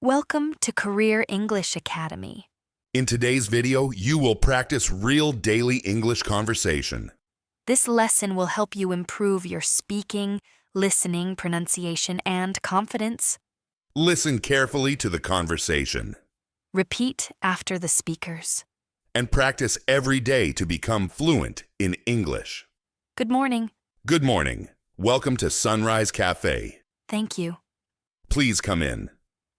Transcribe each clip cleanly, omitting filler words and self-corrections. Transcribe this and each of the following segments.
Welcome to Career English Academy. In today's video, you will practice real daily English conversation. This lesson will help you improve your speaking, listening, pronunciation, and confidence. Listen carefully to the conversation Repeat after the speakers. and practice every day to become fluent in English. Good morning. Good morning. Welcome to Sunrise Cafe. Thank you. Please come in.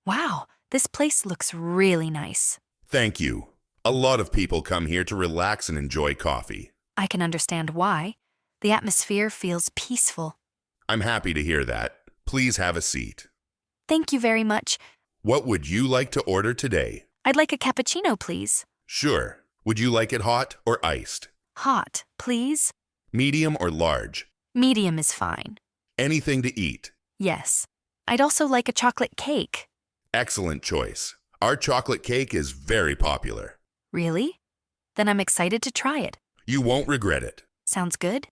Wow, this place looks really nice. Thank you. A lot of people come here to relax and enjoy coffee. I can understand why. The atmosphere feels peaceful. I'm happy to hear that. Please have a seat. Thank you very much. What would you like to order today? I'd like a cappuccino, please. Sure. Would you like it hot or iced? Hot, please. Medium or large? Medium is fine. Anything to eat? Yes. I'd also like a chocolate cake. Excellent choice. Our chocolate cake is very popular. Really? Then I'm excited to try it. You won't regret it. Sounds good?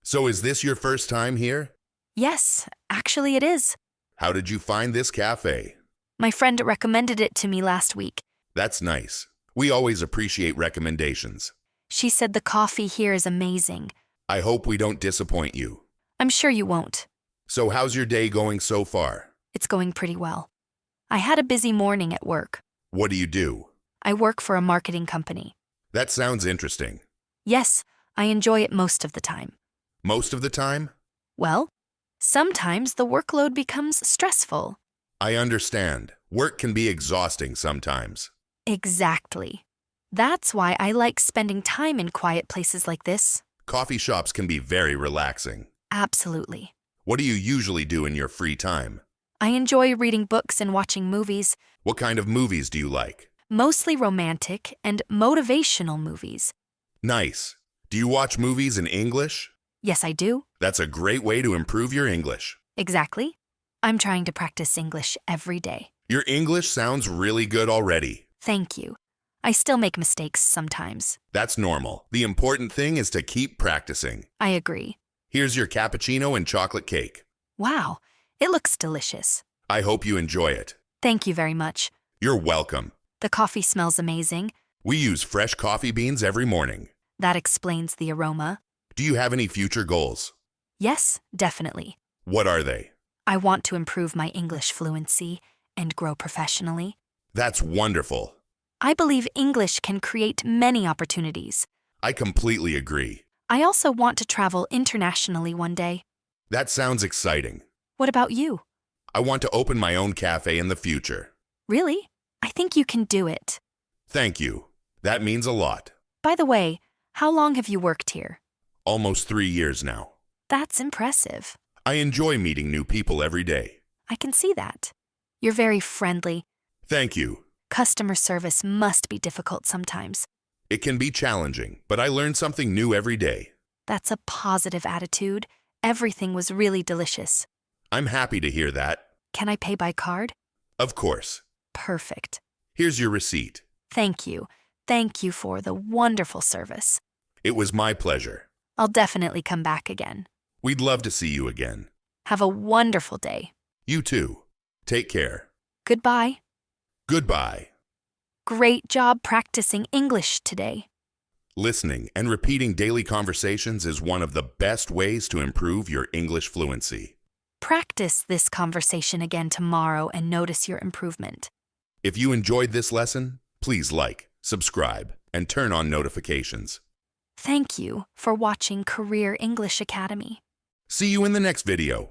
So is this your first time here? Yes, actually it is. How did you find this cafe? My friend recommended it to me last week. That's nice. We always appreciate recommendations. She said the coffee here is amazing. I hope we don't disappoint you. I'm sure you won't. So how's your day going so far? It's going pretty well. I had a busy morning at work. What do you do? I work for a marketing company. That sounds interesting. Yes, I enjoy it most of the time. Most of the time? Well, sometimes the workload becomes stressful. I understand. Work can be exhausting sometimes. Exactly. That's why I like spending time in quiet places like this. Coffee shops can be very relaxing. Absolutely. What do you usually do in your free time? I enjoy reading books and watching movies, What kind of movies do you like? mostly romantic and motivational movies. Nice. Do you watch movies in English? Yes, I do. That's a great way to improve your English. Exactly. I'm trying to practice English every day. Your English sounds really good already. Thank you. I still make mistakes sometimes. That's normal. The important thing is to keep practicing. I agree. Here's your cappuccino and chocolate cake. Wow, it looks delicious. I hope you enjoy it. Thank you very much. You're welcome. The coffee smells amazing. We use fresh coffee beans every morning. That explains the aroma. Do you have any future goals? Yes, definitely. What are they? I want to improve my English fluency and grow professionally. That's wonderful. I believe English can create many opportunities. I completely agree. I also want to travel internationally one day. That sounds exciting. What about you? I want to open my own cafe in the future. Really? I think you can do it. Thank you. That means a lot. By the way, how long have you worked here? Almost 3 years now. That's impressive. I enjoy meeting new people every day. I can see that. You're very friendly. Thank you. Customer service must be difficult sometimes. It can be challenging, but I learn something new every day. That's a positive attitude. Everything was really delicious. I'm happy to hear that. Can I pay by card? Of course. Perfect. Here's your receipt. Thank you. Thank you for the wonderful service. It was my pleasure. I'll definitely come back again. We'd love to see you again. Have a wonderful day. You too. Take care. Goodbye. Goodbye. Great job practicing English today. Listening and repeating daily conversations is one of the best ways to improve your English fluency. Practice this conversation again tomorrow and notice your improvement. If you enjoyed this lesson, please like, subscribe, and turn on notifications. Thank you for watching Career English Academy. See you in the next video.